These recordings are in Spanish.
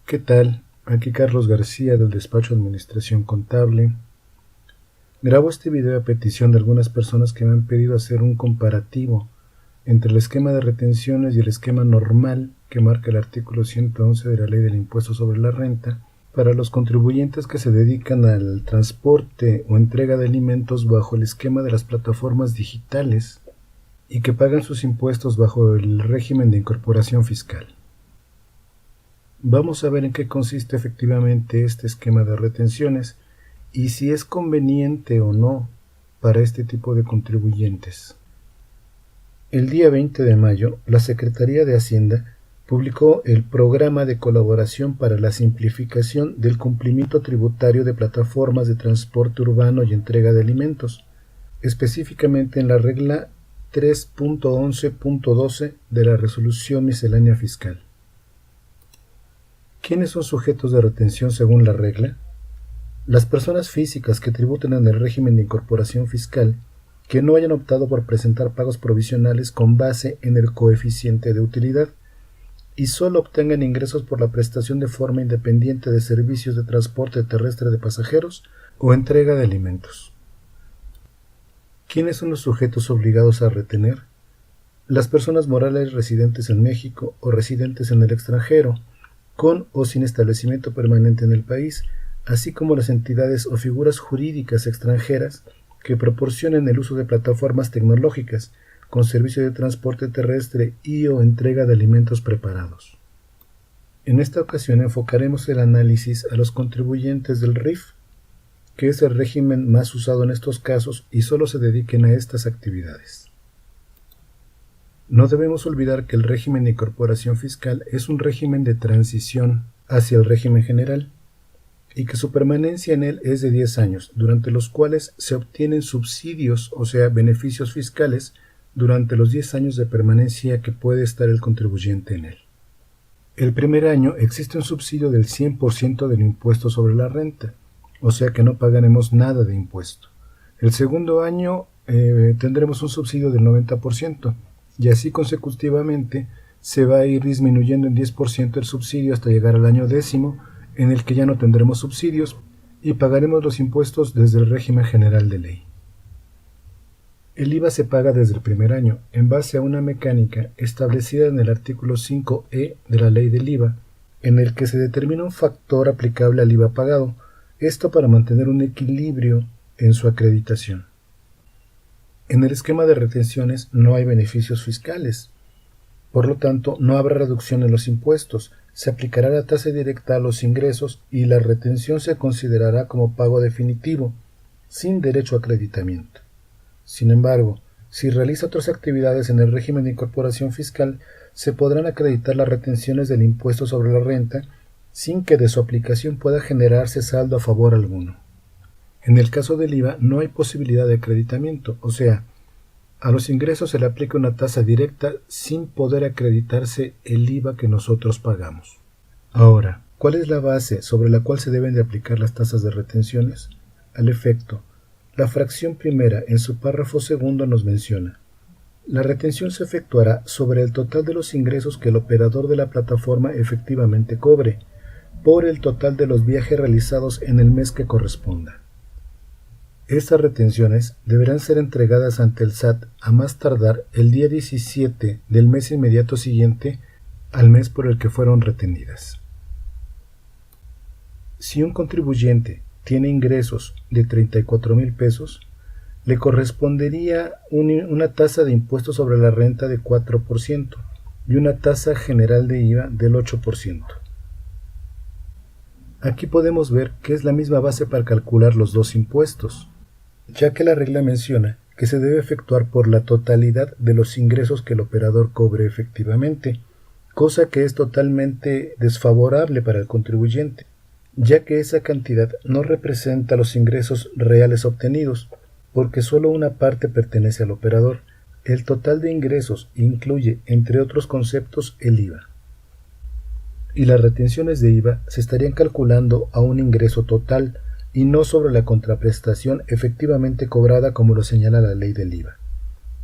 ¿Qué tal? Aquí Carlos García del despacho de Administración Contable. Grabo este video a petición de algunas personas que me han pedido hacer un comparativo entre el esquema de retenciones y el esquema normal que marca el artículo 111 de la Ley del Impuesto sobre la Renta para los contribuyentes que se dedican al transporte o entrega de alimentos bajo el esquema de las plataformas digitales y que pagan sus impuestos bajo el régimen de incorporación fiscal. Vamos a ver en qué consiste efectivamente este esquema de retenciones y si es conveniente o no para este tipo de contribuyentes. El día 20 de mayo, la Secretaría de Hacienda publicó el Programa de Colaboración para la Simplificación del Cumplimiento Tributario de Plataformas de Transporte Urbano y Entrega de Alimentos, específicamente en la regla 3.11.12 de la Resolución Miscelánea Fiscal. ¿Quiénes son sujetos de retención según la regla? Las personas físicas que tributen en el régimen de incorporación fiscal que no hayan optado por presentar pagos provisionales con base en el coeficiente de utilidad y solo obtengan ingresos por la prestación de forma independiente de servicios de transporte terrestre de pasajeros o entrega de alimentos. ¿Quiénes son los sujetos obligados a retener? Las personas morales residentes en México o residentes en el extranjero, con o sin establecimiento permanente en el país, así como las entidades o figuras jurídicas extranjeras que proporcionen el uso de plataformas tecnológicas con servicio de transporte terrestre y o entrega de alimentos preparados. En esta ocasión enfocaremos el análisis a los contribuyentes del RIF, que es el régimen más usado en estos casos y solo se dediquen a estas actividades. No debemos olvidar que el régimen de incorporación fiscal es un régimen de transición hacia el régimen general y que su permanencia en él es de 10 años, durante los cuales se obtienen subsidios, o sea, beneficios fiscales, durante los 10 años de permanencia que puede estar el contribuyente en él. El primer año existe un subsidio del 100% del impuesto sobre la renta, o sea que no pagaremos nada de impuesto. El segundo año tendremos un subsidio del 90%, y así consecutivamente se va a ir disminuyendo en 10% el subsidio hasta llegar al año 10º, en el que ya no tendremos subsidios y pagaremos los impuestos desde el régimen general de ley. El IVA se paga desde el primer año, en base a una mecánica establecida en el artículo 5E de la Ley del IVA, en el que se determina un factor aplicable al IVA pagado, esto para mantener un equilibrio en su acreditación. En el esquema de retenciones no hay beneficios fiscales, por lo tanto no habrá reducción en los impuestos, se aplicará la tasa directa a los ingresos y la retención se considerará como pago definitivo, sin derecho a acreditamiento. Sin embargo, si realiza otras actividades en el régimen de incorporación fiscal, se podrán acreditar las retenciones del impuesto sobre la renta sin que de su aplicación pueda generarse saldo a favor alguno. En el caso del IVA no hay posibilidad de acreditamiento, o sea, a los ingresos se le aplica una tasa directa sin poder acreditarse el IVA que nosotros pagamos. Ahora, ¿cuál es la base sobre la cual se deben de aplicar las tasas de retenciones? Al efecto, la fracción primera en su párrafo segundo nos menciona: la retención se efectuará sobre el total de los ingresos que el operador de la plataforma efectivamente cobre, por el total de los viajes realizados en el mes que corresponda. Estas retenciones deberán ser entregadas ante el SAT a más tardar el día 17 del mes inmediato siguiente al mes por el que fueron retenidas. Si un contribuyente tiene ingresos de 34,000 pesos, le correspondería una tasa de impuesto sobre la renta de 4% y una tasa general de IVA del 8%. Aquí podemos ver que es la misma base para calcular los dos impuestos, ya que la regla menciona que se debe efectuar por la totalidad de los ingresos que el operador cobre efectivamente, cosa que es totalmente desfavorable para el contribuyente, ya que esa cantidad no representa los ingresos reales obtenidos, porque solo una parte pertenece al operador. El total de ingresos incluye, entre otros conceptos, el IVA. Y las retenciones de IVA se estarían calculando a un ingreso total, y no sobre la contraprestación efectivamente cobrada como lo señala la ley del IVA.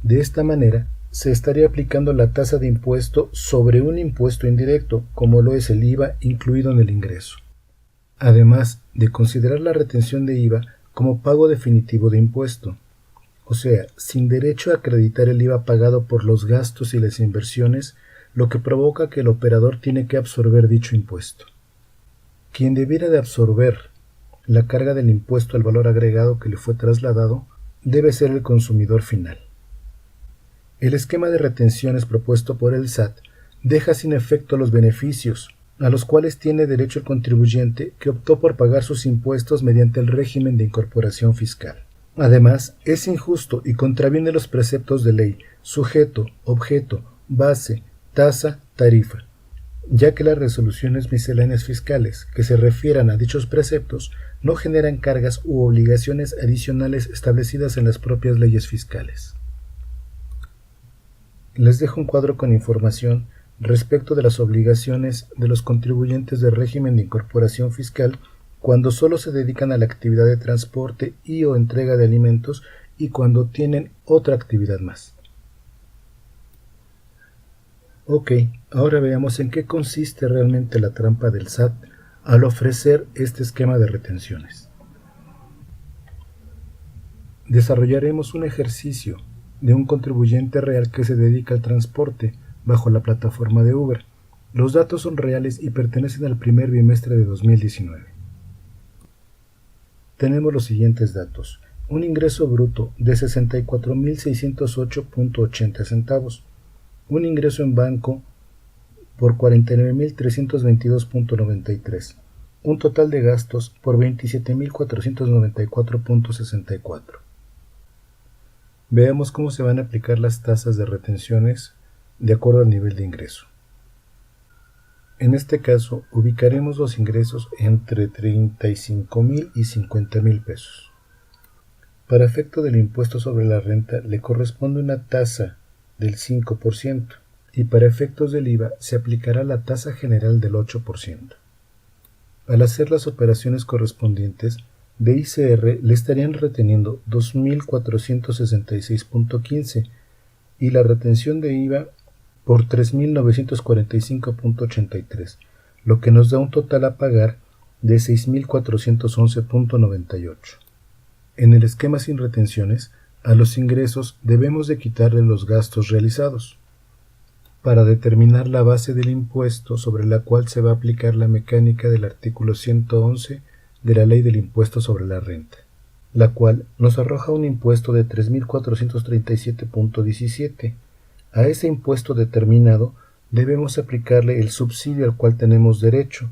De esta manera, se estaría aplicando la tasa de impuesto sobre un impuesto indirecto, como lo es el IVA incluido en el ingreso, además de considerar la retención de IVA como pago definitivo de impuesto, o sea, sin derecho a acreditar el IVA pagado por los gastos y las inversiones, lo que provoca que el operador tiene que absorber dicho impuesto. Quien debiera de absorber la carga del impuesto al valor agregado que le fue trasladado debe ser el consumidor final. El esquema de retenciones propuesto por el SAT deja sin efecto los beneficios a los cuales tiene derecho el contribuyente que optó por pagar sus impuestos mediante el régimen de incorporación fiscal. Además, es injusto y contraviene los preceptos de ley, sujeto, objeto, base, tasa, tarifa, ya que las resoluciones misceláneas fiscales que se refieran a dichos preceptos no generan cargas u obligaciones adicionales establecidas en las propias leyes fiscales. Les dejo un cuadro con información respecto de las obligaciones de los contribuyentes del régimen de incorporación fiscal cuando solo se dedican a la actividad de transporte y o entrega de alimentos y cuando tienen otra actividad más. Ok, ahora veamos en qué consiste realmente la trampa del SAT al ofrecer este esquema de retenciones. Desarrollaremos un ejercicio de un contribuyente real que se dedica al transporte bajo la plataforma de Uber. Los datos son reales y pertenecen al primer bimestre de 2019. Tenemos los siguientes datos. Un ingreso bruto de 64.608.80 centavos. Un ingreso en banco por 49.322.93. Un total de gastos por 27.494.64. Veamos cómo se van a aplicar las tasas de retenciones de acuerdo al nivel de ingreso. En este caso, ubicaremos los ingresos entre 35.000 y 50.000 pesos. Para efecto del impuesto sobre la renta le corresponde una tasa del 5% y para efectos del IVA se aplicará la tasa general del 8%. Al hacer las operaciones correspondientes, de ICR le estarían reteniendo 2.466.15 y la retención de IVA por 3.945.83, lo que nos da un total a pagar de 6.411.98. En el esquema sin retenciones, a los ingresos debemos de quitarle los gastos realizados para determinar la base del impuesto sobre la cual se va a aplicar la mecánica del artículo 111 de la Ley del Impuesto sobre la Renta, la cual nos arroja un impuesto de 3.437.17. A ese impuesto determinado debemos aplicarle el subsidio al cual tenemos derecho.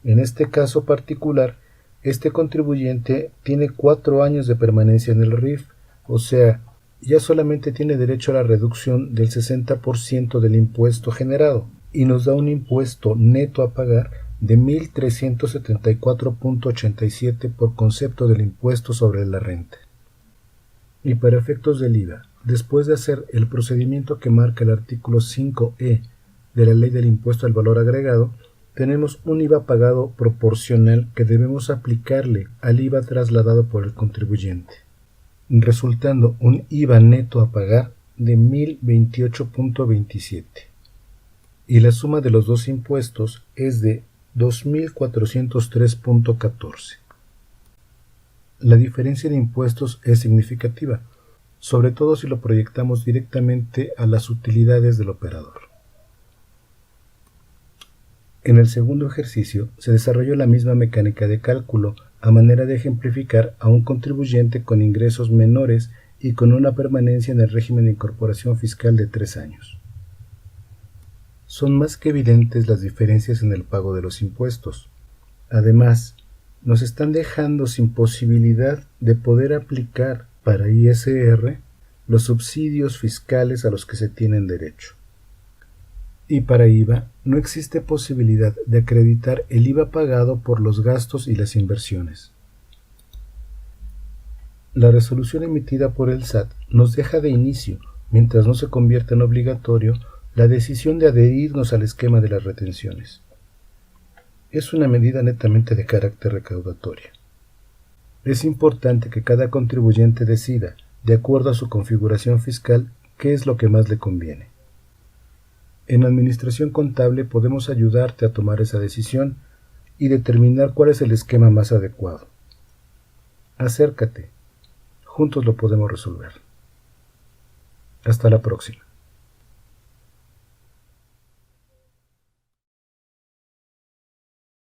En este caso particular, este contribuyente tiene 4 años de permanencia en el RIF, o sea, ya solamente tiene derecho a la reducción del 60% del impuesto generado y nos da un impuesto neto a pagar de 1.374.87 por concepto del impuesto sobre la renta. Y para efectos del IVA, después de hacer el procedimiento que marca el artículo 5E de la Ley del Impuesto al Valor Agregado, tenemos un IVA pagado proporcional que debemos aplicarle al IVA trasladado por el contribuyente, resultando un IVA neto a pagar de 1.028.27. Y la suma de los dos impuestos es de 2.403.14. La diferencia de impuestos es significativa, sobre todo si lo proyectamos directamente a las utilidades del operador. En el segundo ejercicio se desarrolló la misma mecánica de cálculo a manera de ejemplificar a un contribuyente con ingresos menores y con una permanencia en el régimen de incorporación fiscal de 3 años. Son más que evidentes las diferencias en el pago de los impuestos. Además, nos están dejando sin posibilidad de poder aplicar para ISR los subsidios fiscales a los que se tienen derecho. Y para IVA no existe posibilidad de acreditar el IVA pagado por los gastos y las inversiones. La resolución emitida por el SAT nos deja de inicio, mientras no se convierta en obligatorio, la decisión de adherirnos al esquema de las retenciones. Es una medida netamente de carácter recaudatorio. Es importante que cada contribuyente decida, de acuerdo a su configuración fiscal, qué es lo que más le conviene. En Administración Contable podemos ayudarte a tomar esa decisión y determinar cuál es el esquema más adecuado. Acércate, juntos lo podemos resolver. Hasta la próxima.